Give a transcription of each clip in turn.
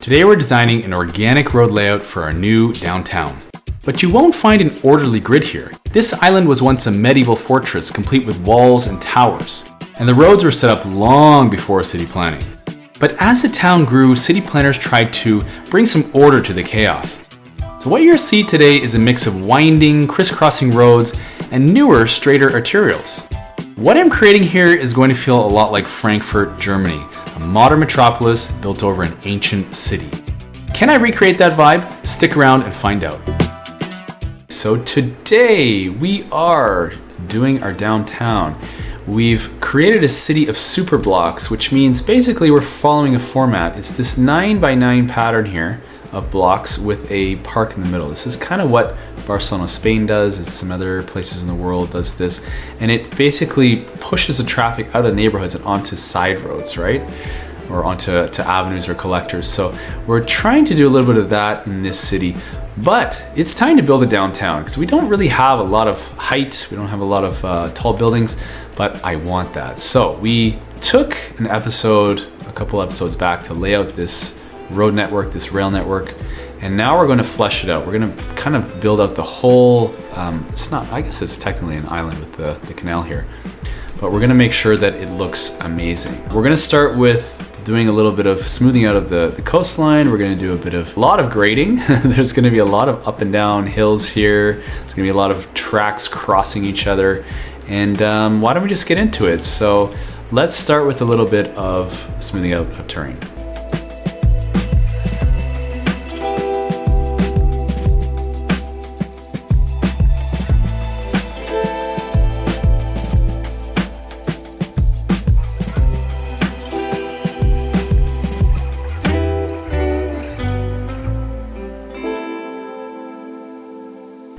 Today we're designing an organic road layout for our new downtown. But you won't find an orderly grid here. This island was once a medieval fortress complete with walls and towers. And the roads were set up long before city planning. But as the town grew, city planners tried to bring some order to the chaos. So what you'll see today is a mix of winding, crisscrossing roads and newer, straighter arterials. What I'm creating here is going to feel a lot like Frankfurt, Germany, a modern metropolis built over an ancient city. Can I recreate that vibe? Stick around and find out. So today we are doing our downtown. We've created a city of super blocks, which means basically we're following a format. It's this 9x9 pattern here of blocks with a park in the middle. This is kind of what Barcelona, Spain does. It's some other places in the world does this. And it basically pushes the traffic out of neighborhoods and onto side roads, right? Or onto avenues or collectors. So we're trying to do a little bit of that in this city. But it's time to build a downtown because we don't really have a lot of height. We don't have a lot of tall buildings, but I want that. So we took a couple episodes back to lay out this road network, this rail network, and now we're going to flesh it out. We're going to kind of build out the whole, I guess it's technically an island with the canal here, but we're going to make sure that it looks amazing. We're going to start with doing a little bit of smoothing out of the coastline. We're going to do a lot of grading. There's going to be a lot of up and down hills here. There's going to be a lot of tracks crossing each other. And why don't we just get into it? So let's start with a little bit of smoothing out of terrain.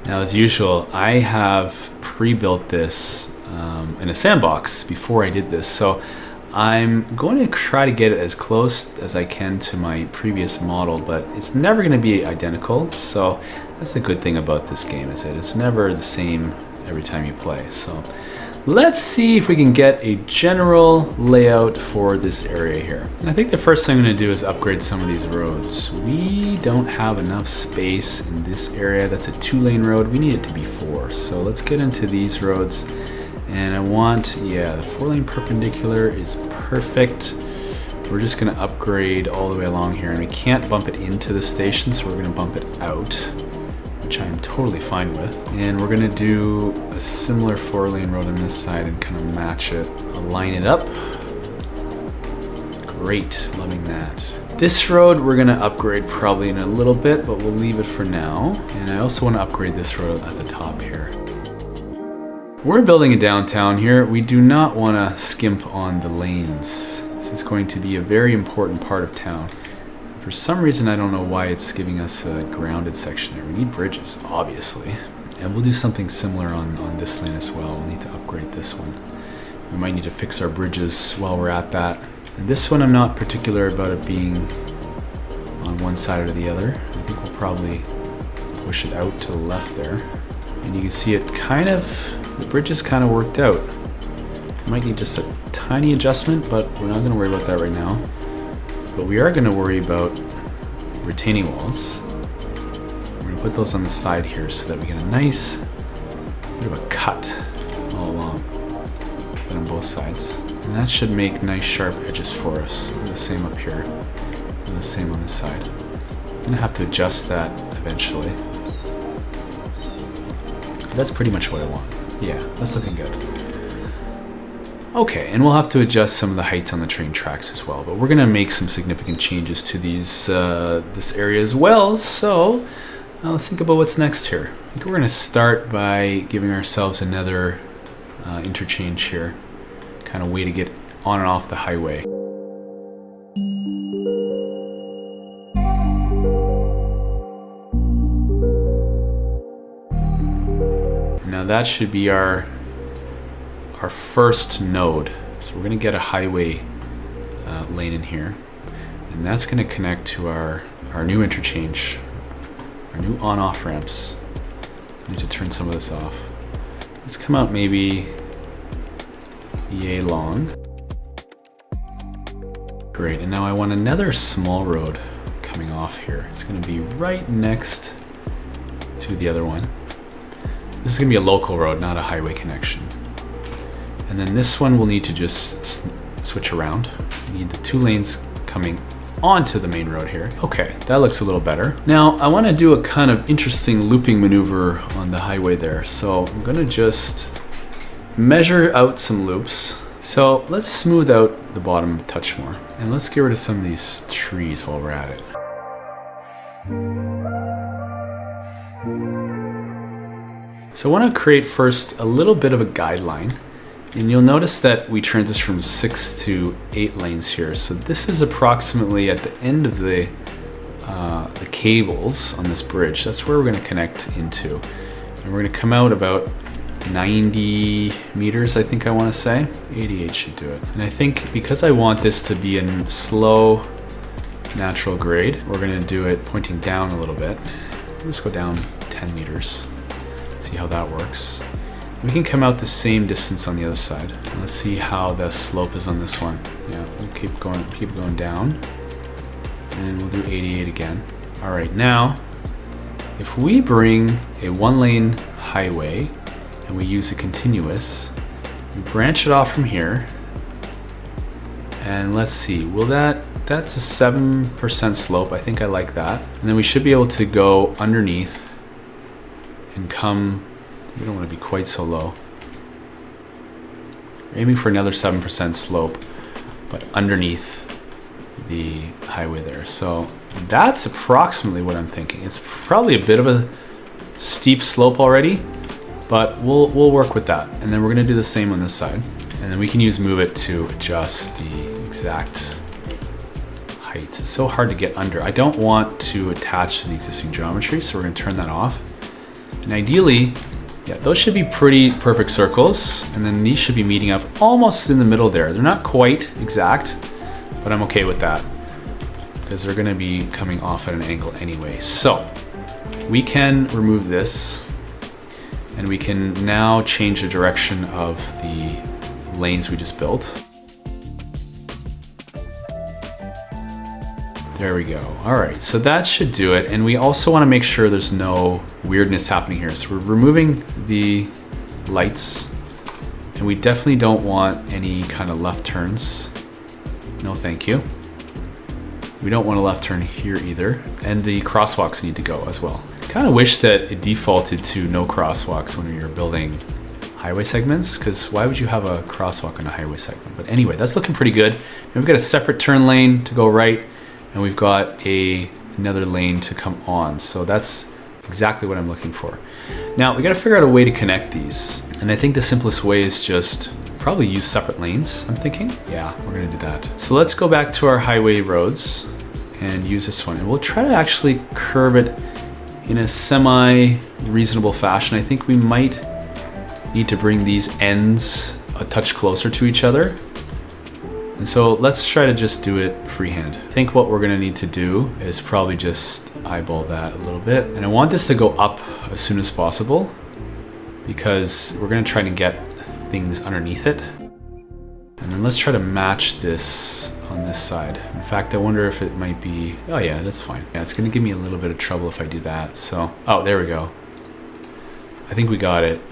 Now, as usual, I have pre-built this in a sandbox before I did this. So I'm going to try to get it as close as I can to my previous model, but it's never going to be identical. So that's the good thing about this game, is that it's never the same every time you play. So let's see if we can get a general layout for this area here. And I think the first thing I'm going to do is upgrade some of these roads. We don't have enough space in this area. That's a 2-lane road. We need it to be 4. So let's get into these roads. And I want, the 4-lane perpendicular is perfect. We're just going to upgrade all the way along here. And we can't bump it into the station, so we're going to bump it out, which I'm totally fine with. And we're gonna do a similar 4-lane road on this side and kind of match it, align it up. Great, loving that. This road we're gonna upgrade probably in a little bit, but we'll leave it for now. And I also wanna upgrade this road at the top here. We're building a downtown here. We do not wanna skimp on the lanes. This is going to be a very important part of town. For some reason, I don't know why it's giving us a grounded section there. We need bridges, obviously. And we'll do something similar on this lane as well. We'll need to upgrade this one. We might need to fix our bridges while we're at that. And this one, I'm not particular about it being on one side or the other. I think we'll probably push it out to the left there. And you can see it the bridges kind of worked out. We might need just a tiny adjustment, but we're not gonna worry about that right now. But we are going to worry about retaining walls. We're going to put those on the side here so that we get a nice bit of a cut all along, but on both sides. And that should make nice sharp edges for us. The same up here, and the same on this side. I'm going to have to adjust that eventually. That's pretty much what I want. Yeah, that's looking good. Okay, and we'll have to adjust some of the heights on the train tracks as well, but we're gonna make some significant changes to this area as well, so let's think about what's next here. I think we're gonna start by giving ourselves another interchange here, kind of way to get on and off the highway. Now that should be our first node. So we're gonna get a highway lane in here, and that's gonna connect to our new interchange, our new on-off ramps. I need to turn some of this off. Let's come out maybe yay long. Great, and now I want another small road coming off here. It's gonna be right next to the other one. This is gonna be a local road, not a highway connection. And then this one will need to just switch around. We need the 2 lanes coming onto the main road here. Okay, that looks a little better. Now, I wanna do a kind of interesting looping maneuver on the highway there. So I'm gonna just measure out some loops. So let's smooth out the bottom a touch more. And let's get rid of some of these trees while we're at it. So I want to create first a little bit of a guideline. And you'll notice that we transition from 6 to 8 lanes here. So this is approximately at the end of the cables on this bridge. That's where we're going to connect into. And we're going to come out about 90 meters, I think I want to say. 88 should do it. And I think because I want this to be in slow natural grade, we're going to do it pointing down a little bit. We'll just go down 10 meters. See how that works. We can come out the same distance on the other side. Let's see how the slope is on this one. Yeah, we'll keep going down. And we'll do 88 again. All right, now, if we bring a 1-lane highway and we use a continuous, we branch it off from here. And let's see, that's a 7% slope. I think I like that. And then we should be able to go underneath and come, we don't want to be quite so low. We're aiming for another 7% slope, but underneath the highway there. So that's approximately what I'm thinking. It's probably a bit of a steep slope already, but we'll work with that. And then we're gonna do the same on this side. And then we can use Move It to adjust the exact heights. It's so hard to get under. I don't want to attach to the existing geometry, so we're gonna turn that off. And ideally, yeah, those should be pretty perfect circles. And then these should be meeting up almost in the middle there. They're not quite exact, but I'm okay with that because they're gonna be coming off at an angle anyway. So we can remove this and we can now change the direction of the lanes we just built. There we go. All right, so that should do it. And we also want to make sure there's no weirdness happening here. So we're removing the lights, and we definitely don't want any kind of left turns. No, thank you. We don't want a left turn here either. And the crosswalks need to go as well. Kind of wish that it defaulted to no crosswalks when you're building highway segments, because why would you have a crosswalk on a highway segment? But anyway, that's looking pretty good. And we've got a separate turn lane to go right, and we've got another lane to come on. So that's exactly what I'm looking for. Now we got to figure out a way to connect these. And I think the simplest way is just probably use separate lanes, I'm thinking. Yeah, we're gonna do that. So let's go back to our highway roads and use this one. And we'll try to actually curve it in a semi-reasonable fashion. I think we might need to bring these ends a touch closer to each other. And so let's try to just do it freehand. I think what we're gonna need to do is probably just eyeball that a little bit. And I want this to go up as soon as possible because we're gonna try to get things underneath it. And then let's try to match this on this side. In fact, I wonder if it might be, oh yeah, that's fine. Yeah, it's gonna give me a little bit of trouble if I do that. So, oh, there we go. I think we got it.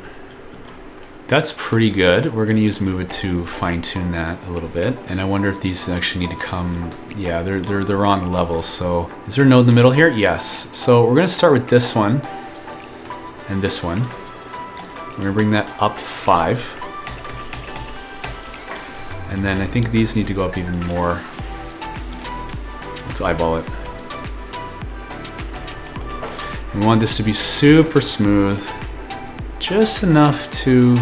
That's pretty good. We're gonna use Move It to fine tune that a little bit. And I wonder if these actually need to come, yeah, they're the wrong level. So is there a node in the middle here? Yes. So we're gonna start with this one and this one. We're gonna bring that up 5. And then I think these need to go up even more. Let's eyeball it. We want this to be super smooth, just enough to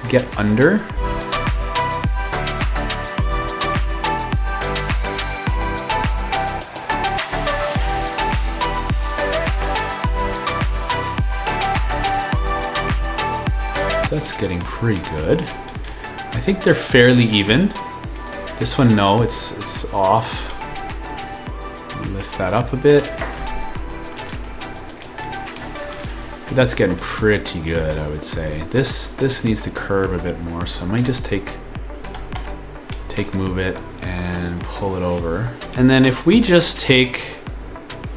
get under. That's getting pretty good. I think they're fairly even. This one, no, it's off. Lift that up a bit. But that's getting pretty good, I would say. This needs to curve a bit more, so I might just take Move It and pull it over. And then if we just take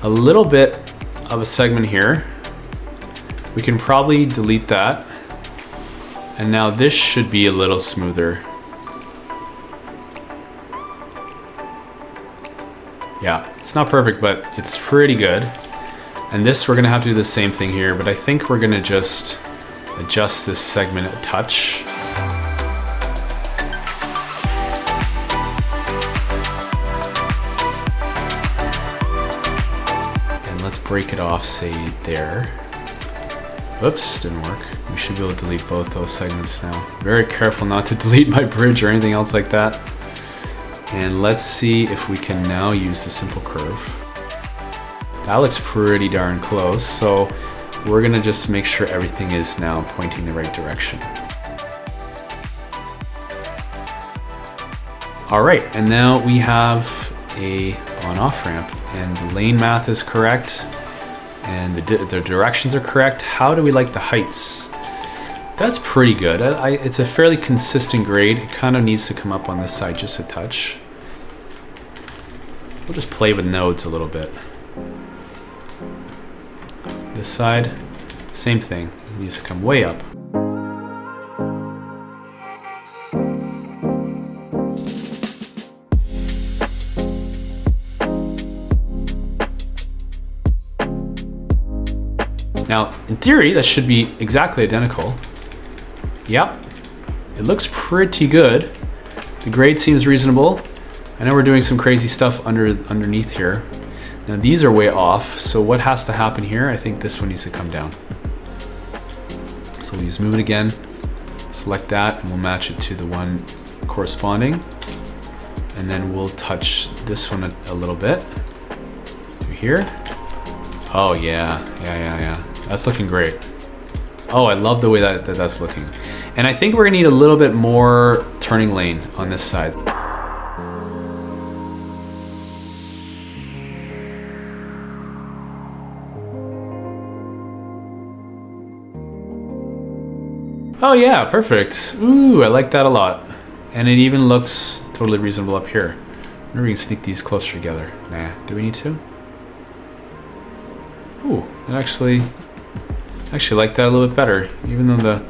a little bit of a segment here. We can probably delete that. And now this should be a little smoother. Yeah, it's not perfect, but it's pretty good. And this, we're gonna have to do the same thing here, but I think we're gonna just adjust this segment a touch. And let's break it off, say there. Oops, didn't work. We should be able to delete both those segments now. Very careful not to delete my bridge or anything else like that. And let's see if we can now use the simple curve. That looks pretty darn close. So we're gonna just make sure everything is now pointing the right direction. All right, and now we have a on-off ramp, and the lane math is correct. And the directions are correct. How do we like the heights? That's pretty good. It's a fairly consistent grade. It kind of needs to come up on this side just a touch. We'll just play with nodes a little bit. This side, same thing. It needs to come way up. Now, in theory, that should be exactly identical. Yep, it looks pretty good. The grade seems reasonable. I know we're doing some crazy stuff underneath here. Now these are way off, so what has to happen here? I think this one needs to come down. So we'll use move it again, select that, and we'll match it to the one corresponding. And then we'll touch this one a little bit. Through here. Oh yeah. That's looking great. Oh, I love the way that's looking. And I think we're gonna need a little bit more turning lane on this side. Oh yeah, perfect. Ooh, I like that a lot. And it even looks totally reasonable up here. Maybe we can sneak these closer together. Nah, do we need to? Ooh, it actually like that a little bit better, even though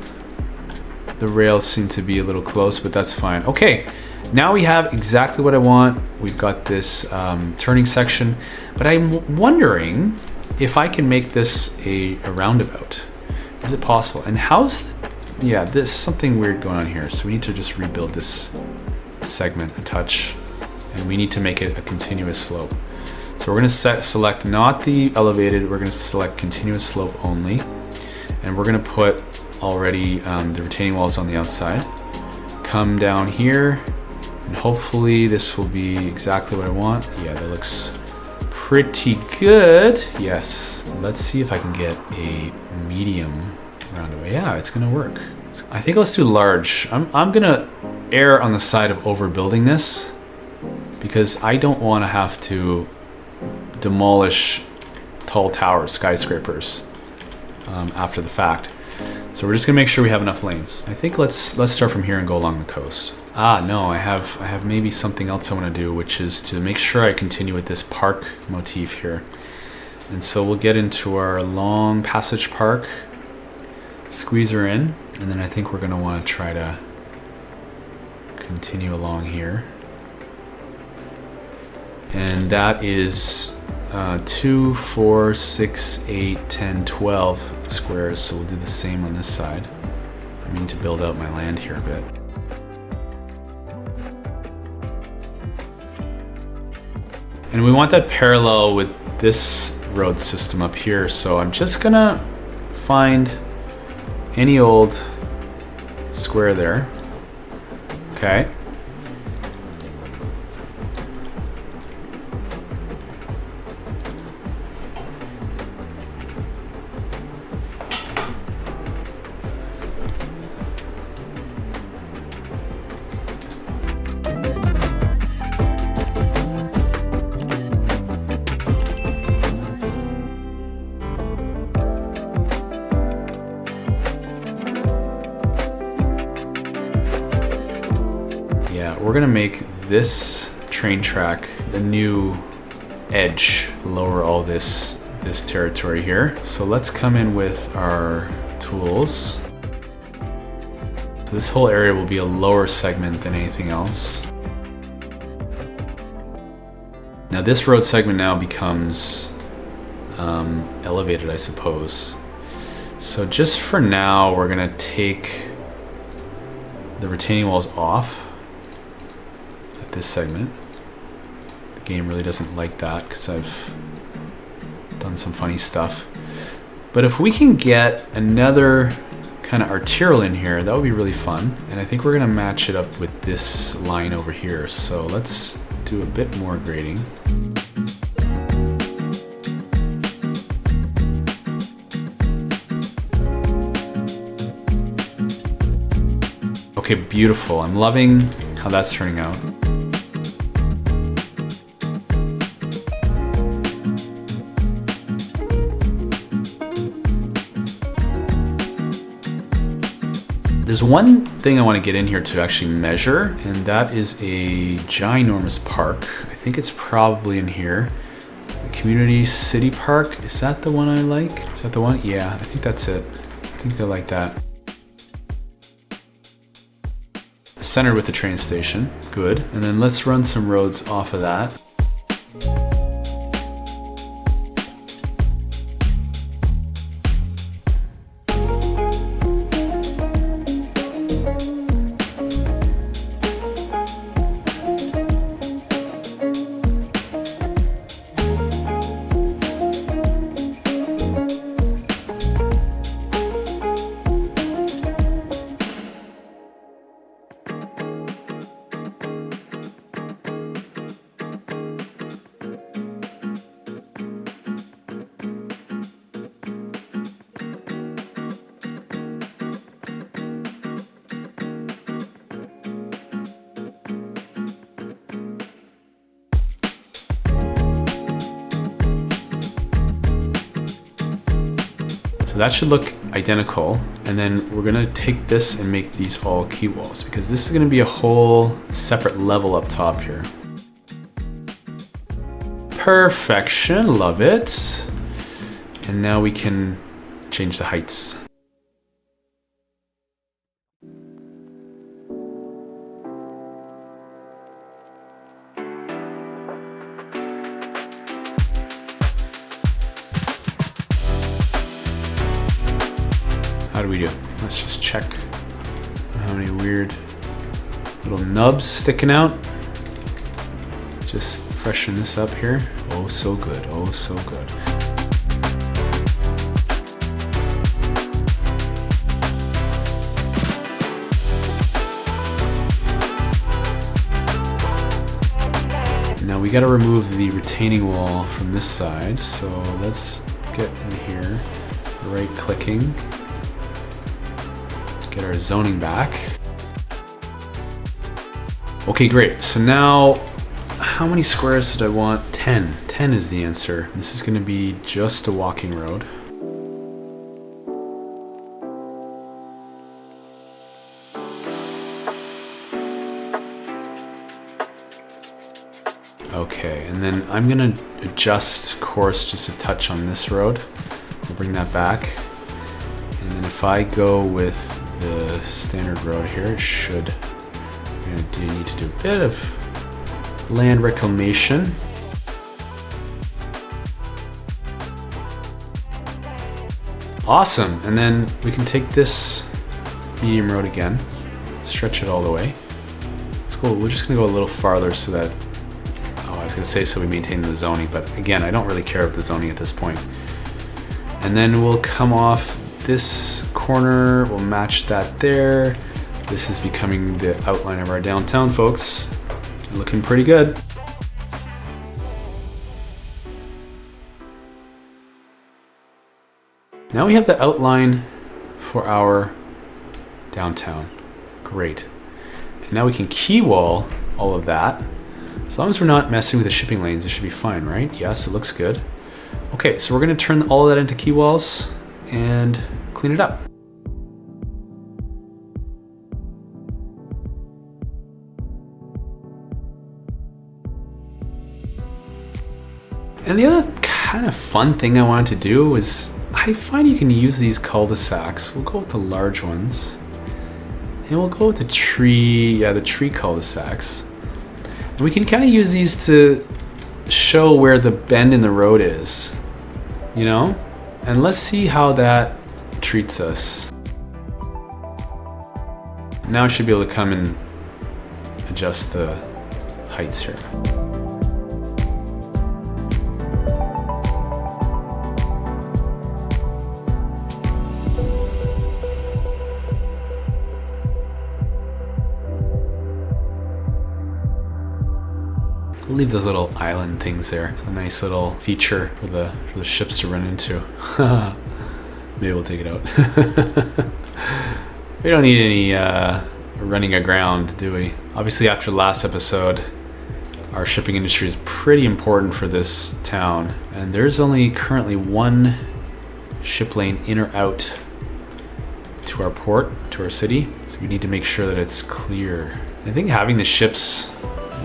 the rails seem to be a little close, but that's fine. Okay, now we have exactly what I want. We've got this turning section, but I'm wondering if I can make this a roundabout. Is it possible? And yeah, there's something weird going on here. So we need to just rebuild this segment a touch, and we need to make it a continuous slope. So we're gonna select not the elevated, we're gonna select continuous slope only. And we're gonna put already the retaining walls on the outside. Come down here, and hopefully this will be exactly what I want. Yeah, that looks pretty good. Yes, let's see if I can get a medium roundabout. Yeah, it's gonna work. I think let's do large. I'm gonna err on the side of overbuilding this because I don't wanna have to demolish tall towers, skyscrapers after the fact. So we're just gonna make sure we have enough lanes. I think let's start from here and go along the coast. Ah, no, I have maybe something else I wanna do, which is to make sure I continue with this park motif here. And so we'll get into our long passage park, squeeze her in, and then I think we're gonna wanna try to continue along here. And that is 2, 4, 6, 8, 10, 12 squares. So we'll do the same on this side. I need to build out my land here a bit. And we want that parallel with this road system up here. So I'm just gonna find any old square there. Okay. We're gonna make this train track the new edge lower all this territory here. So let's come in with our tools. So this whole area will be a lower segment than anything else. Now this road segment now becomes elevated, I suppose. So just for now, we're gonna take the retaining walls off at this segment. The game really doesn't like that because I've done some funny stuff. But if we can get another kind of arterial in here, that would be really fun. And I think we're gonna match it up with this line over here. So let's do a bit more grading. Okay, beautiful. I'm loving how that's turning out. There's one thing I want to get in here to actually measure, and that is a ginormous park. I think it's probably in here. The Community City Park, is that the one I like? Is that the one? Yeah, I think that's it. I think they like that. Centered with the train station, good. And then let's run some roads off of that. That should look identical, and then we're gonna take this and make these all key walls because this is gonna be a whole separate level up top here. Perfection, love it. And now we can change the heights. How do we do? Let's just check how many weird little nubs sticking out. Just freshen this up here. Oh, so good. Oh, so good. Now we got to remove the retaining wall from this side. So let's get in here, right clicking. Get our zoning back. Okay, great. So now, how many squares did I want? 10. 10 is the answer. This is gonna be just a walking road. Okay, and then I'm gonna adjust course just a touch on this road. We'll bring that back. And then if I go with the standard road here, it should, we need to do a bit of land reclamation. Awesome, and then we can take this medium road again, stretch it all the way. It's cool, we're just gonna go a little farther so that, oh, I was gonna say so we maintain the zoning, but again, I don't really care about the zoning at this point. And then we'll come off this corner, we'll match that there. This is becoming the outline of our downtown, folks. Looking pretty good. Now we have the outline for our downtown. Great. And now we can key wall all of that. As long as we're not messing with the shipping lanes, it should be fine, right? Yes, it looks good. Okay, so we're gonna turn all of that into key walls and clean it up. And the other kind of fun thing I wanted to do is, I find you can use these cul-de-sacs. We'll go with the large ones. And we'll go with the tree, the tree cul-de-sacs. And we can kind of use these to show where the bend in the road is, you know? And let's see how that treats us. Now I should be able to come and adjust the heights here. We'll leave those little island things there. It's a nice little feature for the ships to run into. Maybe we'll take it out. We don't need any running aground, do we? Obviously, after the last episode, our shipping industry is pretty important for this town, and there's only currently one ship lane in or out to our port, to our city. So we need to make sure that it's clear. I think having the ships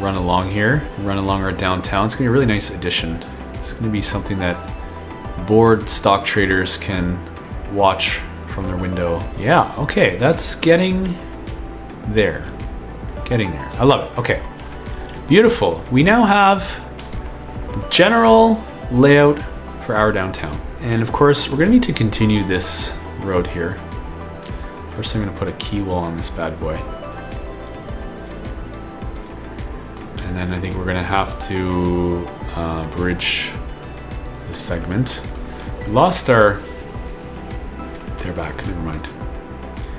run along here, run along our downtown, it's gonna be a really nice addition. It's gonna be something that bored stock traders can watch from their window. Yeah, okay, that's getting there. Getting there. I love it. Okay, beautiful. We now have the general layout for our downtown. And of course, we're gonna need to continue this road here. First, I'm gonna put a key wall on this bad boy. And then I think we're gonna have to bridge this segment. We lost our, they're back, never mind.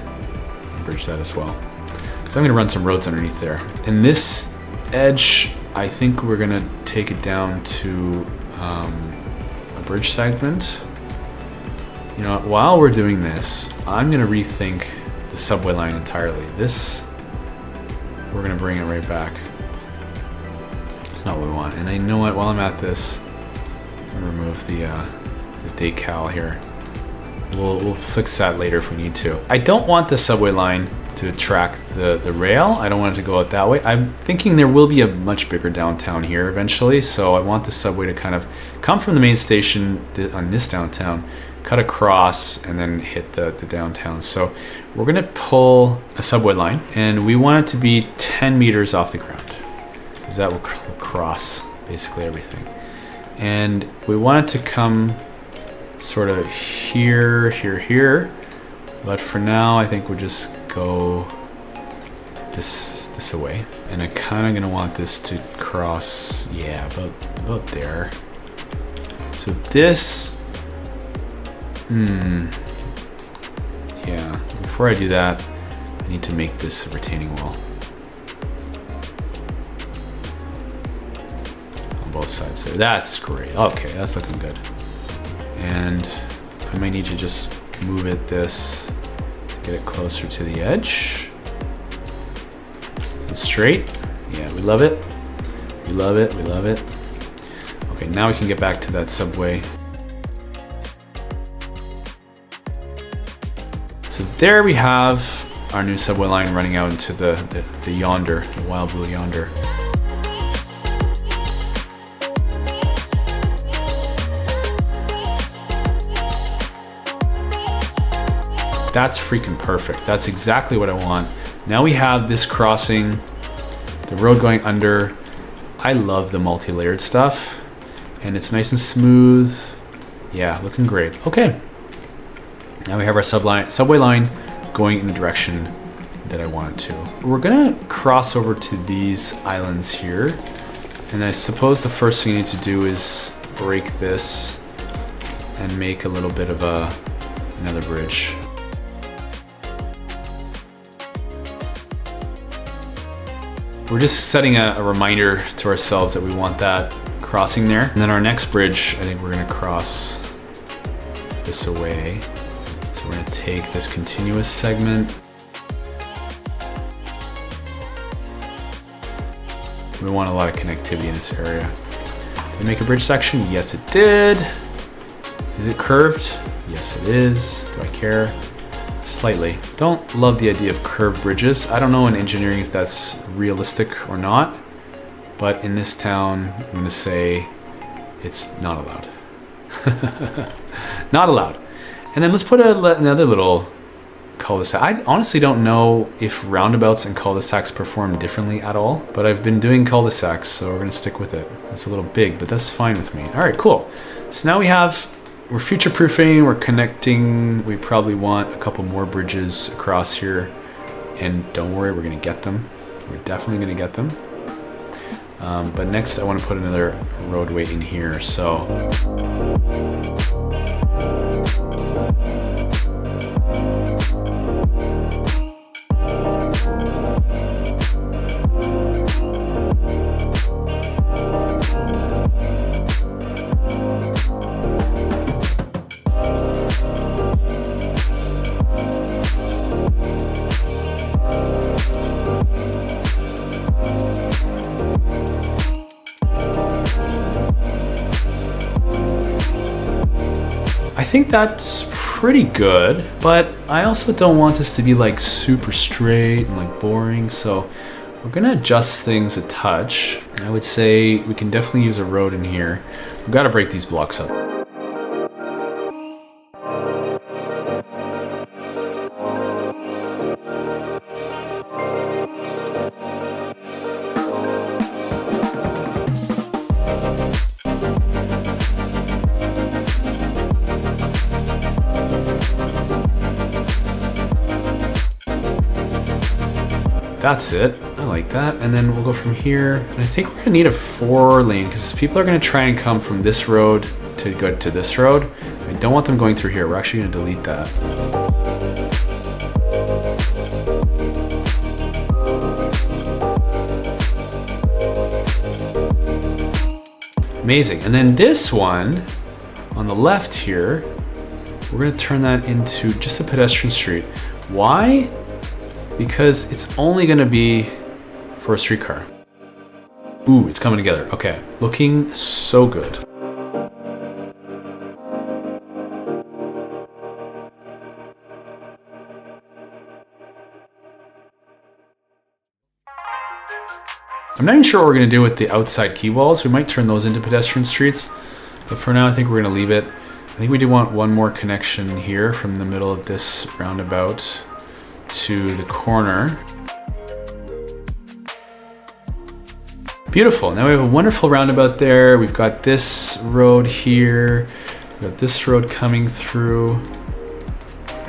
I'll bridge that as well. Because I'm gonna run some roads underneath there. And this edge, I think we're gonna take it down to a bridge segment. You know, while we're doing this, I'm gonna rethink the subway line entirely. This, we're gonna bring it right back. That's not what we want. And I know what, while I'm at this, I'm gonna remove the decal here. We'll fix that later if we need to. I don't want the subway line to track the rail. I don't want it to go out that way. I'm thinking there will be a much bigger downtown here eventually, so I want the subway to kind of come from the main station on this downtown, cut across, and then hit the downtown. So we're gonna pull a subway line, and we want it to be 10 meters off the ground, because that will cross basically everything. And we want it to come sort of here, here, here. But for now, I think we'll just go this away. And I'm kind of gonna want this to cross, yeah, about there. So this, yeah, before I do that, I need to make this a retaining wall. On both sides there, that's great. Okay, that's looking good. And I might need to just move it this to get it closer to the edge. It's straight. Yeah, we love it. We love it, we love it. Okay, now we can get back to that subway. So there we have our new subway line running out into the yonder, the wild blue yonder. That's freaking perfect. That's exactly what I want. Now we have this crossing, the road going under. I love the multi-layered stuff, and it's nice and smooth. Yeah, looking great. Okay. Now we have our subway line going in the direction that I want it to. We're gonna cross over to these islands here. And I suppose the first thing I need to do is break this and make a little bit of another bridge. We're just setting a reminder to ourselves that we want that crossing there. And then our next bridge, I think we're gonna cross this away. So we're gonna take this continuous segment. We want a lot of connectivity in this area. Did it make a bridge section? Yes, it did. Is it curved? Yes, it is. Do I care? Slightly. Don't love the idea of curved bridges. I don't know in engineering if that's realistic or not, but in this town, I'm gonna say it's not allowed. Not allowed. And then let's put another little cul-de-sac. I honestly don't know if roundabouts and cul-de-sacs perform differently at all, but I've been doing cul-de-sacs, so we're gonna stick with it. It's a little big, but that's fine with me. All right, cool. So now we're future-proofing, we're connecting. We probably want a couple more bridges across here, and don't worry, we're gonna get them. We're definitely gonna get them. But next I wanna put another roadway in here, so. I think that's pretty good, but I also don't want this to be like super straight and like boring, so we're gonna adjust things a touch. I would say we can definitely use a road in here. We've got to break these blocks up. That's it. I like that. And then we'll go from here. And I think we're gonna need a 4-lane because people are gonna try and come from this road to go to this road. I don't want them going through here. We're actually gonna delete that. Amazing. And then this one on the left here, we're gonna turn that into just a pedestrian street. Why? Because it's only gonna be for a streetcar. Ooh, it's coming together. Okay, looking so good. I'm not even sure what we're gonna do with the outside quay walls. We might turn those into pedestrian streets, but for now I think we're gonna leave it. I think we do want one more connection here from the middle of this roundabout to the corner. Beautiful. Now we have a wonderful roundabout there. We've got this road here. We've got this road coming through.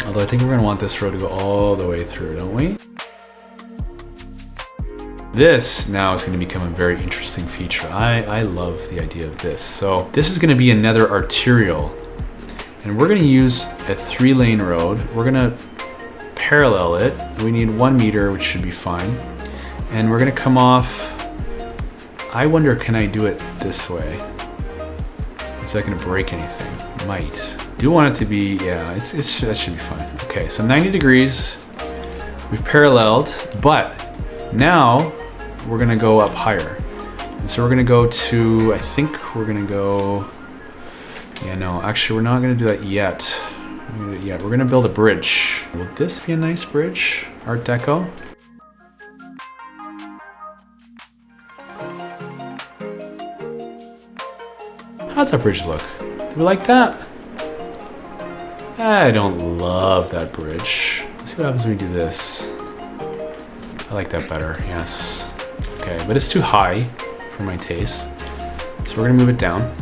Although I think we're gonna want this road to go all the way through, don't we? This now is gonna become a very interesting feature. I love the idea of this. So this is gonna be another arterial, and we're gonna use a 3-lane road. We're gonna parallel it. We need 1 meter, which should be fine. And we're gonna come off. I wonder, can I do it this way? Is that gonna break anything? Might. Do want it to be, yeah, that should be fine. Okay, so 90 degrees. We've paralleled, but now we're gonna go up higher. And so we're gonna go to, I think we're gonna go, yeah, no, actually we're not gonna do that yet. We're gonna build a bridge. Will this be a nice bridge? Art Deco? How's that bridge look? Do we like that? I don't love that bridge. Let's see what happens when we do this. I like that better, yes. Okay, but it's too high for my taste. So we're gonna move it down.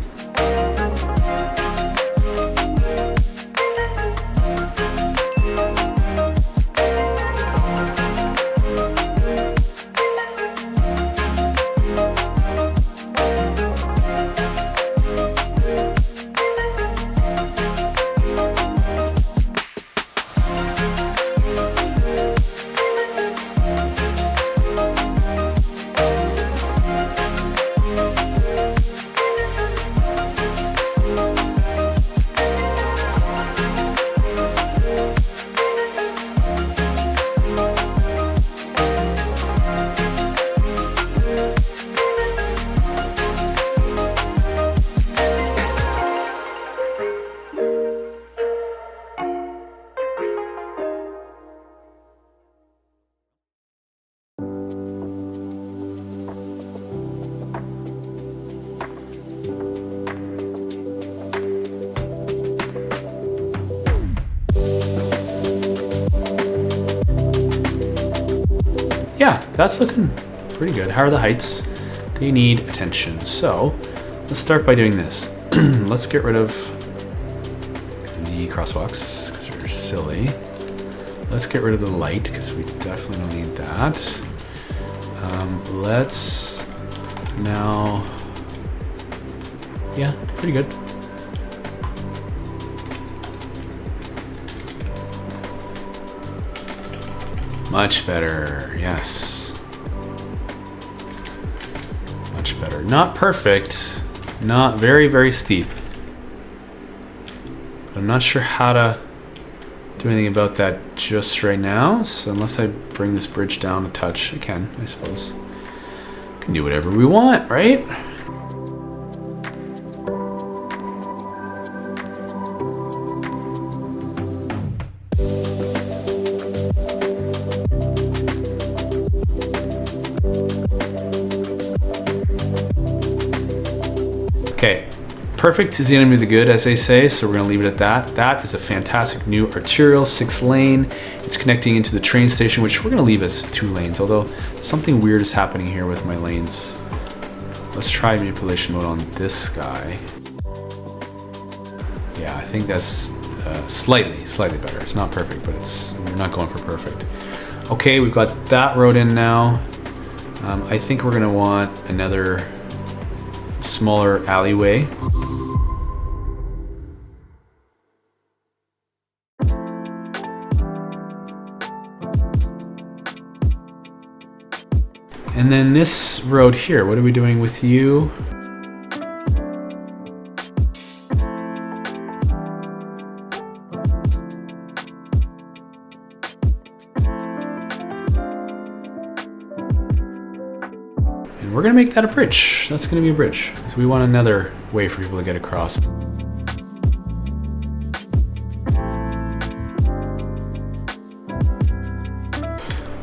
Yeah, that's looking pretty good. How are the heights? They need attention. So let's start by doing this. Let's get rid of the crosswalks because they're silly. Let's get rid of the light because we definitely don't need that. Let's now, yeah, pretty good. Much better, yes. Much better. Not perfect, not very, very steep. But I'm not sure how to do anything about that just right now. So unless I bring this bridge down a touch, I can, I suppose. Can do whatever we want, right? Okay, perfect is the enemy of the good, as they say, so we're gonna leave it at that. That is a fantastic new arterial 6-lane. It's connecting into the train station, which we're gonna leave as 2 lanes, although something weird is happening here with my lanes. Let's try manipulation mode on this guy. Yeah, I think that's slightly better. It's not perfect, but we're not going for perfect. Okay, we've got that road in now. I think we're gonna want another smaller alleyway. And then this road here, what are we doing with you? We're gonna make that a bridge. That's gonna be a bridge. So we want another way for people to get across.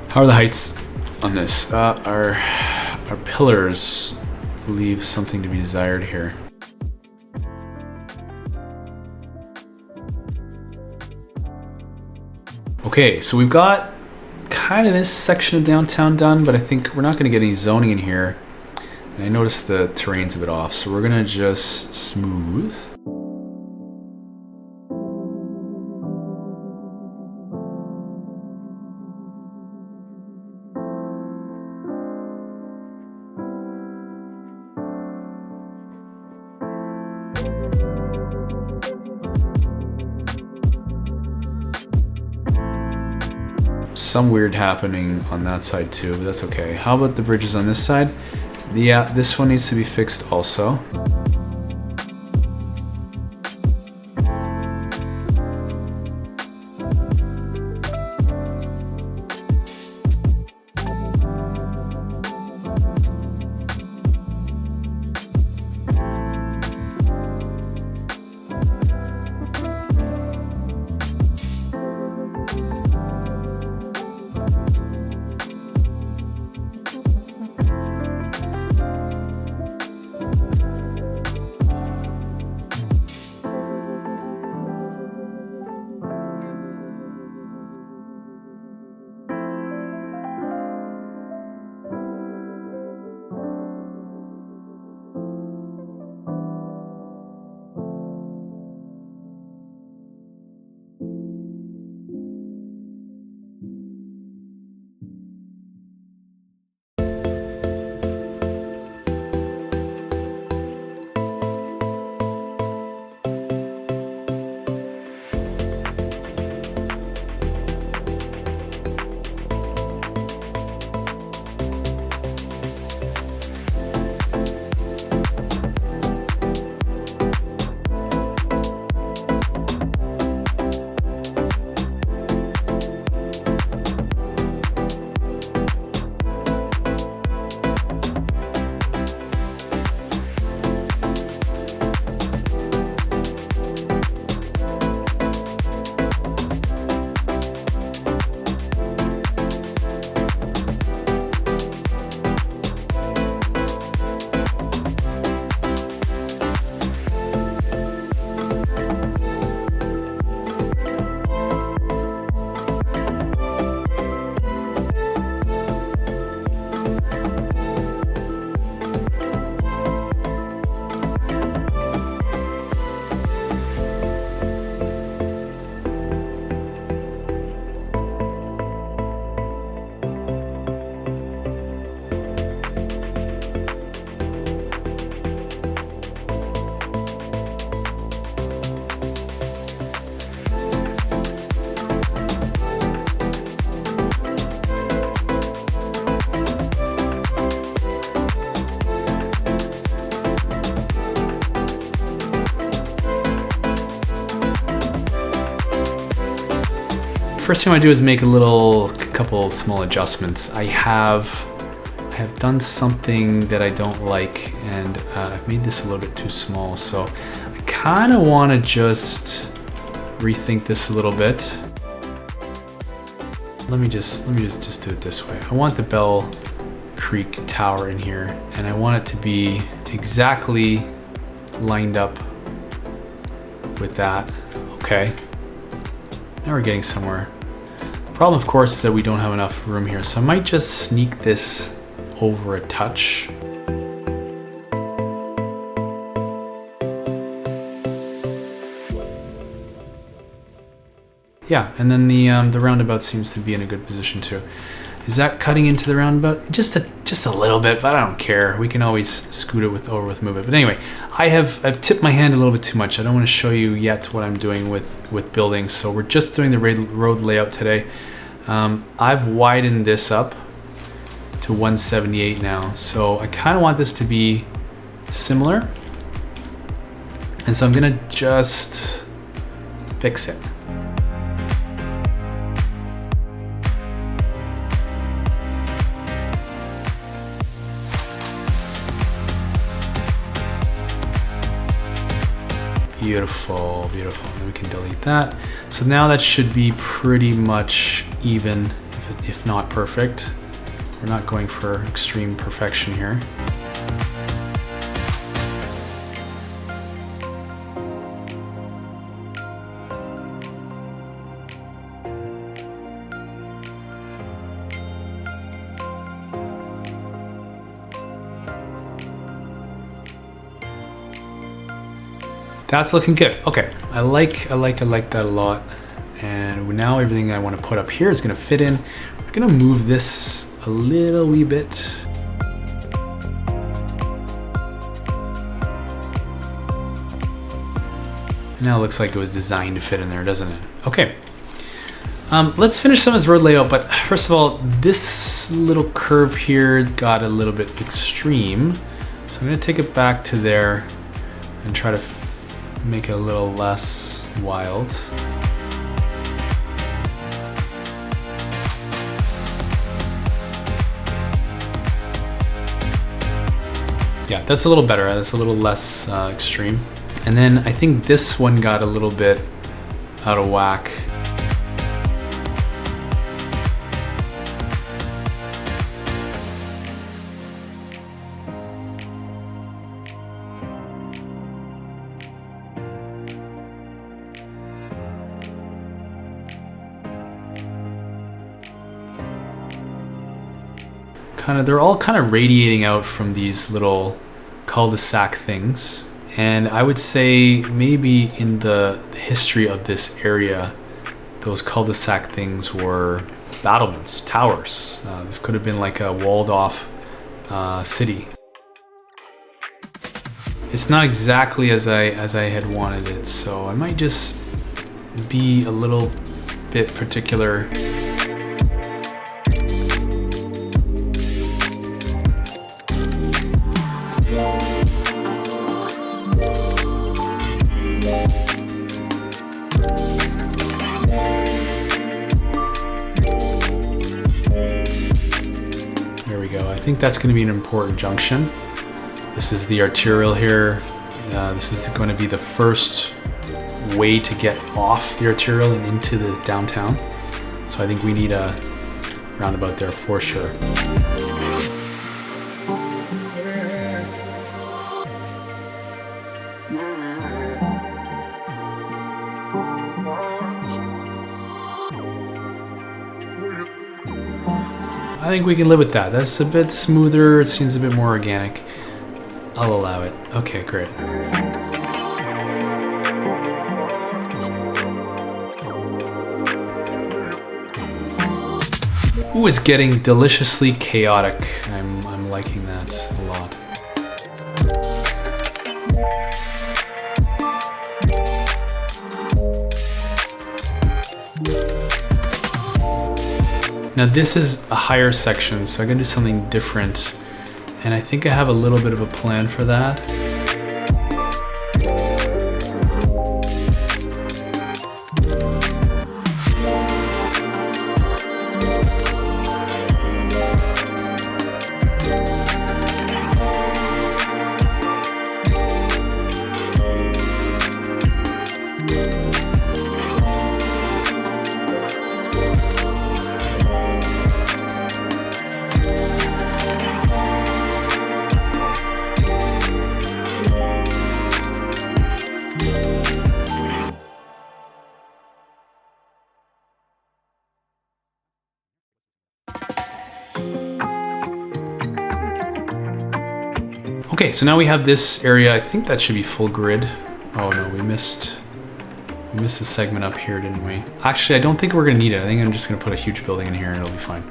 How are the heights on this? Our pillars leave something to be desired here. Okay, so we've got kind of this section of downtown done, but I think we're not going to get any zoning in here. And I noticed the terrain's a bit off, so we're going to just smooth. Some weird happening on that side too, but that's okay. How about the bridges on this side? Yeah, this one needs to be fixed also. first thing I want to do is make a couple small adjustments. I have done something that I don't like, and I've made this a little bit too small. So I kind of want to just rethink this a little bit. Let me just do it this way. I want the Bell Creek Tower in here, and I want it to be exactly lined up with that. Okay, now we're getting somewhere. The problem, of course, is that we don't have enough room here, so I might just sneak this over a touch. Yeah, and then the roundabout seems to be in a good position too. Is that cutting into the roundabout? Just a little bit, but I don't care. We can always scoot it over with move it. But anyway, I've tipped my hand a little bit too much. I don't want to show you yet what I'm doing with building. So we're just doing the road layout today. I've widened this up to 178 now. So I kind of want this to be similar. And so I'm gonna just fix it. Beautiful, beautiful. Then we can delete that. So now that should be pretty much even, if not perfect. We're not going for extreme perfection here. That's looking good. Okay, I like that a lot. And now everything I want to put up here is gonna fit in. We're gonna move this a little wee bit. Now it looks like it was designed to fit in there, doesn't it? Okay. Let's finish some of this road layout, but first of all, this little curve here got a little bit extreme. So I'm gonna take it back to there and try to make it a little less wild. Yeah, that's a little better. That's a little less extreme. And then I think this one got a little bit out of whack. They're all kind of radiating out from these little cul-de-sac things. And I would say maybe in the history of this area, those cul-de-sac things were battlements, towers. This could have been like a walled off city. It's not exactly as I had wanted it, so I might just be a little bit particular. I think that's going to be an important junction. This is the arterial here. This is going to be the first way to get off the arterial and into the downtown. So I think we need a roundabout there for sure. I think we can live with that. That's a bit smoother. It seems a bit more organic. I'll allow it. Okay, great. Ooh, it's getting deliciously chaotic. I'm liking that a lot. Now this is a higher section, so I'm gonna do something different. And I think I have a little bit of a plan for that. Okay, so now we have this area. I think that should be full grid. Oh no, we missed a segment up here, didn't we? Actually, I don't think we're gonna need it. I think I'm just gonna put a huge building in here and it'll be fine.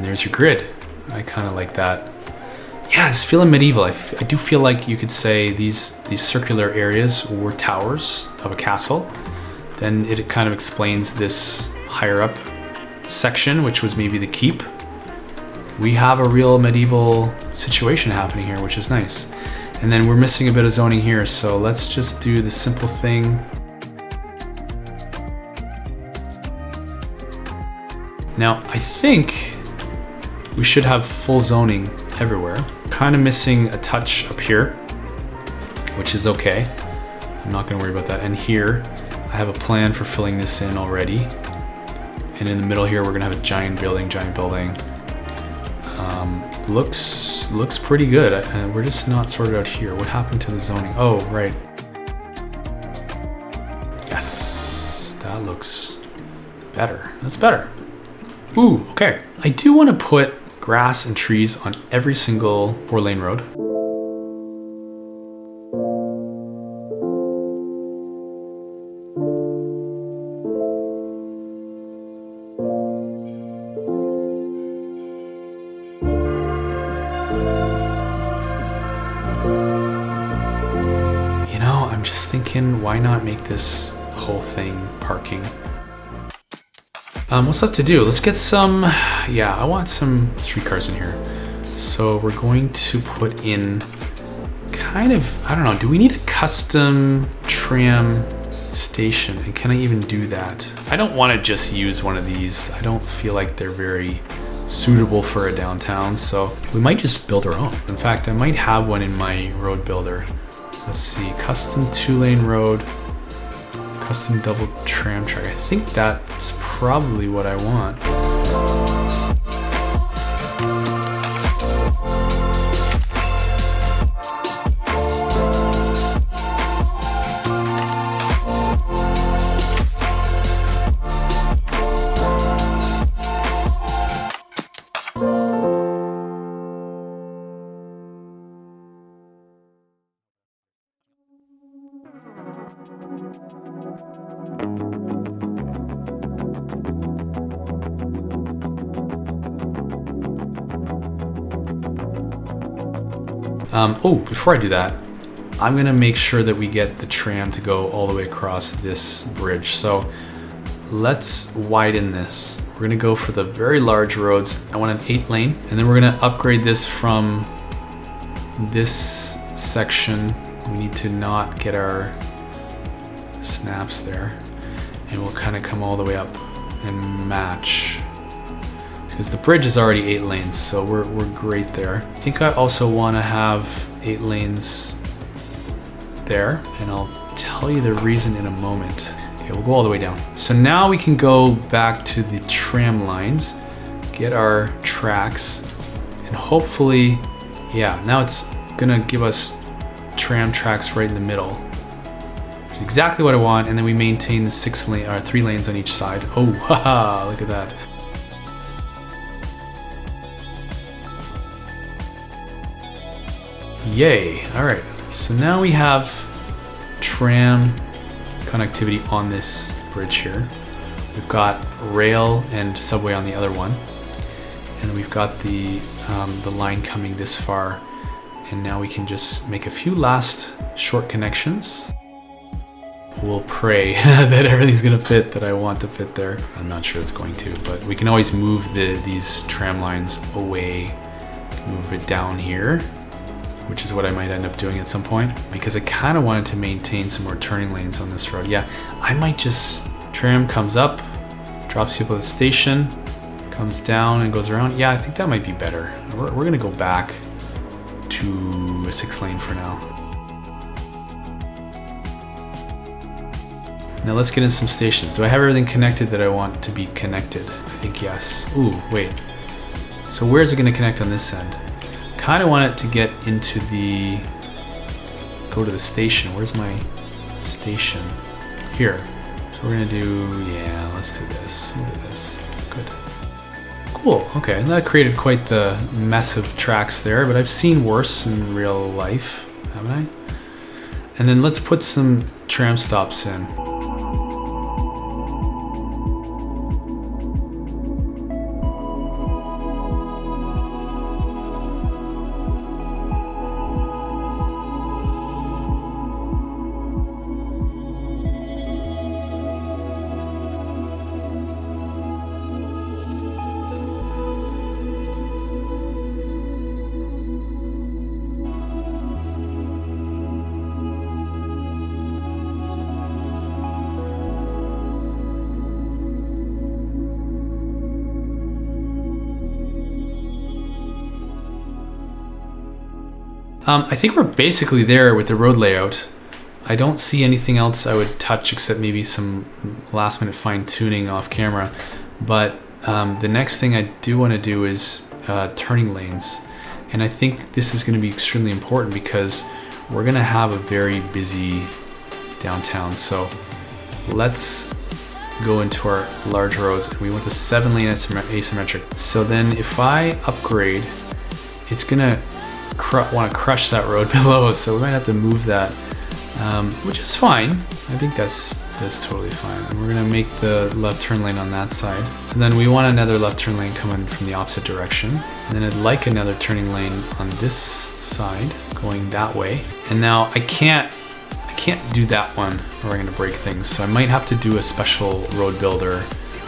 There's your grid. I kind of like that. Yeah, it's feeling medieval. I do feel like you could say these circular areas were towers of a castle. Then it kind of explains this higher up section, which was maybe the keep. We have a real medieval situation happening here, which is nice. And then we're missing a bit of zoning here, so let's just do the simple thing. Now, I think we should have full zoning everywhere. Kind of missing a touch up here, which is okay. I'm not gonna worry about that. And here, I have a plan for filling this in already. And in the middle here, we're gonna have a giant building. Looks pretty good. We're just not sorted out here. What happened to the zoning? Oh, right. Yes, that looks better. That's better. Ooh, okay. I do want to put grass and trees on every single 4-lane road. You know, I'm just thinking, why not make this whole thing parking? What's left to do? Let's get some, yeah, I want some streetcars in here. So we're going to put in kind of, I don't know, do we need a custom tram station? And can I even do that? I don't want to just use one of these. I don't feel like they're very suitable for a downtown, so we might just build our own. In fact, I might have one in my road builder. Let's see, custom 2-lane road. Custom double tram track. I think that's probably what I want. Oh, before I do that, I'm gonna make sure that we get the tram to go all the way across this bridge. So let's widen this. We're gonna go for the very large roads. I want an 8-lane, and then we're gonna upgrade this from this section. We need to not get our snaps there, and we'll kind of come all the way up and match. Because the bridge is already 8 lanes, so we're great there. I think I also want to have 8 lanes there, and I'll tell you the reason in a moment. Okay, we'll go all the way down. So now we can go back to the tram lines, get our tracks, and hopefully, yeah, now it's gonna give us tram tracks right in the middle. Exactly what I want, and then we maintain the 3 lanes on each side. Oh, haha, look at that. Yay, all right. So now we have tram connectivity on this bridge here. We've got rail and subway on the other one. And we've got the line coming this far. And now we can just make a few last short connections. We'll pray that everything's gonna fit that I want to fit there. I'm not sure it's going to, but we can always move these tram lines away, move it down here, which is what I might end up doing at some point, because I kind of wanted to maintain some more turning lanes on this road. Yeah, I might just, tram comes up, drops people at the station, comes down and goes around. Yeah, I think that might be better. We're gonna go back to a 6-lane for now. Now let's get in some stations. Do I have everything connected that I want to be connected? I think yes. Ooh, wait. So where is it gonna connect on this end? Kind of want it to get into the, go to the station. Where's my station? Here. So we're gonna do, yeah, let's do this. We'll do this. Good. Cool, okay. That created quite the mess of tracks there, but I've seen worse in real life, haven't I? And then let's put some tram stops in. I think we're basically there with the road layout. I don't see anything else I would touch except maybe some last minute fine tuning off camera. But the next thing I do want to do is turning lanes. And I think this is going to be extremely important because we're going to have a very busy downtown. So let's go into our large roads. We want the 7-lane asymmetric. So then if I upgrade, it's going to want to crush that road below, so we might have to move that, which is fine. I think that's totally fine. And we're gonna make the left turn lane on that side. So then we want another left turn lane coming from the opposite direction. And then I'd like another turning lane on this side going that way. And now I can't do that one or I'm gonna break things. So I might have to do a special road builder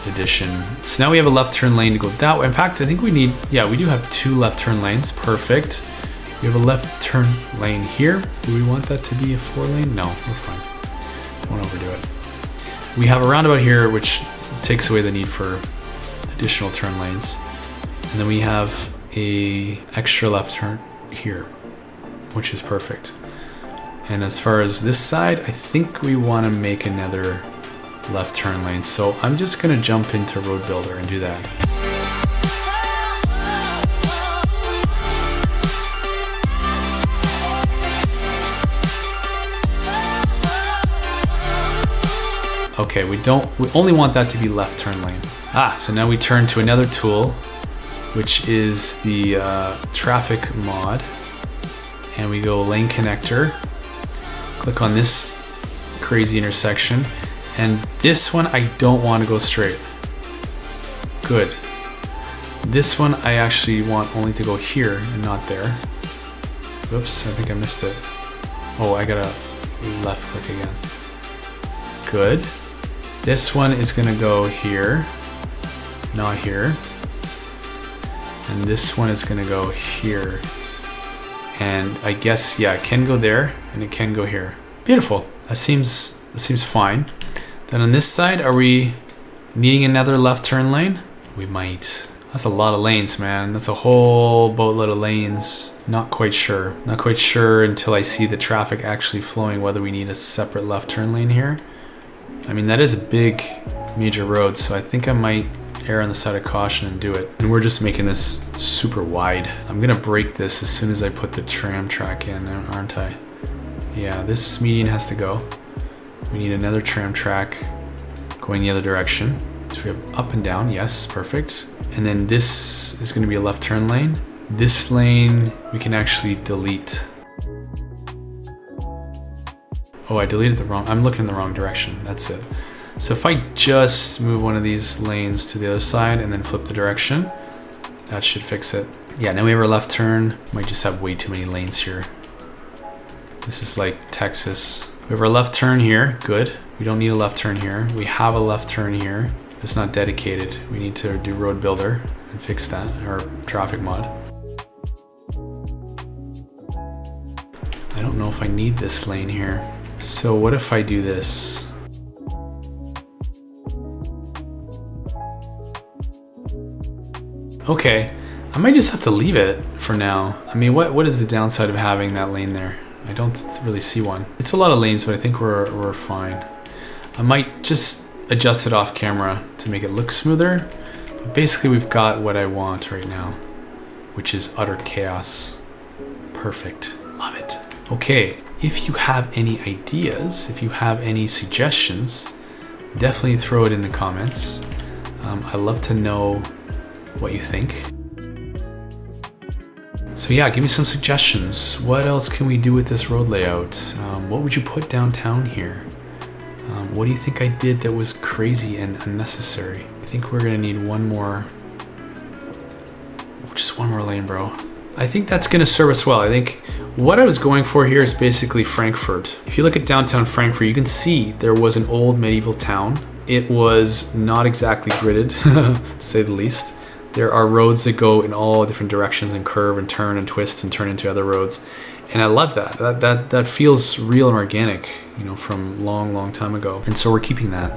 edition. So now we have a left turn lane to go that way. In fact, I think we need, yeah, we do have 2 left turn lanes. Perfect. We have a left turn lane here. Do we want that to be a 4-lane? No, we're fine. Won't overdo it. We have a roundabout here, which takes away the need for additional turn lanes. And then we have a extra left turn here, which is perfect. And as far as this side, I think we want to make another left turn lane. So I'm just going to jump into Road Builder and do that. Okay, we only want that to be left turn lane. So now we turn to another tool, which is the traffic mod. And we go lane connector, click on this crazy intersection. And this one, I don't want to go straight. Good. This one, I actually want only to go here and not there. Oops, I think I missed it. Oh, I gotta left click again. Good. This one is gonna go here, not here. And this one is gonna go here. And I guess, yeah, it can go there and it can go here. Beautiful, that seems fine. Then on this side, are we needing another left turn lane? We might. That's a lot of lanes, man. That's a whole boatload of lanes. Not quite sure. Not quite sure until I see the traffic actually flowing whether we need a separate left turn lane here. I mean, that is a big major road, so I think I might err on the side of caution and do it. And we're just making this super wide. I'm gonna break this as soon as I put the tram track in, aren't I? Yeah, this median has to go. We need another tram track going the other direction. So we have up and down, yes, perfect. And then this is gonna be a left turn lane. This lane, we can actually delete. Oh, I deleted the wrong, I'm looking in the wrong direction. That's it. So if I just move one of these lanes to the other side and then flip the direction, that should fix it. Yeah, now we have our left turn. Might just have way too many lanes here. This is like Texas. We have our left turn here, good. We don't need a left turn here. We have a left turn here. It's not dedicated. We need to do road builder and fix that, or traffic mod. I don't know if I need this lane here. So what if I do this? Okay, I might just have to leave it for now. I mean, what is the downside of having that lane there? I don't really see one. It's a lot of lanes, but I think we're fine. I might just adjust it off camera to make it look smoother. But basically we've got what I want right now, which is utter chaos. Perfect, love it. Okay, if you have any ideas, if you have any suggestions, definitely throw it in the comments. I love to know what you think. So yeah, give me some suggestions. What else can we do with this road layout? What would you put downtown here? What do you think I did that was crazy and unnecessary? I think we're gonna need just one more lane, bro. I think that's gonna serve us well. I think what I was going for here is basically Frankfurt. If you look at downtown Frankfurt, you can see there was an old medieval town. It was not exactly gridded, to say the least. There are roads that go in all different directions and curve and turn and twist and turn into other roads. And I love that. That feels real and organic, you know, from long time ago. And so we're keeping that.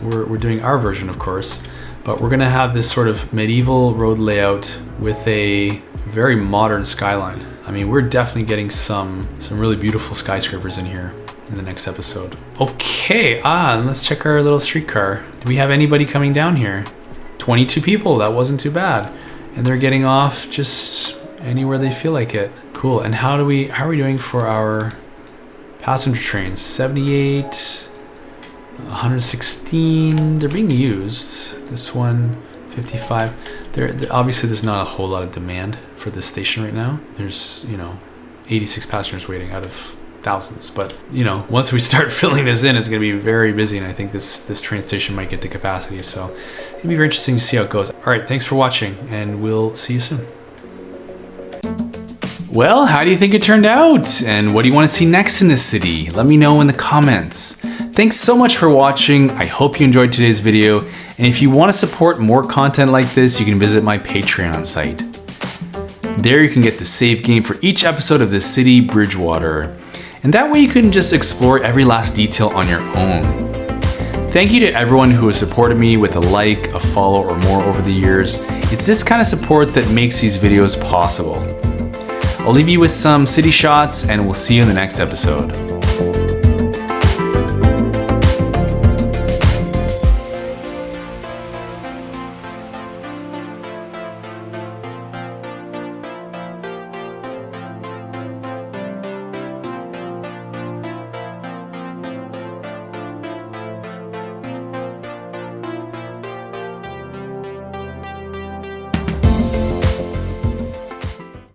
We're doing our version, of course, but we're gonna have this sort of medieval road layout with a very modern skyline. I mean, we're definitely getting some really beautiful skyscrapers in here in the next episode. Okay, let's check our little streetcar. Do we have anybody coming down here? 22 people, that wasn't too bad. And they're getting off just anywhere they feel like it. Cool, and how are we doing for our passenger trains? 78, 116, they're being used. This one, 55. Obviously there's not a whole lot of demand for this station right now. There's, 86 passengers waiting out of thousands, but once we start filling this in, it's going to be very busy, and I think this train station might get to capacity, so it's going to be very interesting to see how it goes. All right, thanks for watching, and we'll see you soon. Well, how do you think it turned out? And what do you want to see next in this city? Let me know in the comments. Thanks so much for watching. I hope you enjoyed today's video, and if you want to support more content like this, you can visit my Patreon site. There you can get the save game for each episode of this city, Bridgewater. And that way you can just explore every last detail on your own. Thank you to everyone who has supported me with a like, a follow, or more over the years. It's this kind of support that makes these videos possible. I'll leave you with some city shots, and we'll see you in the next episode.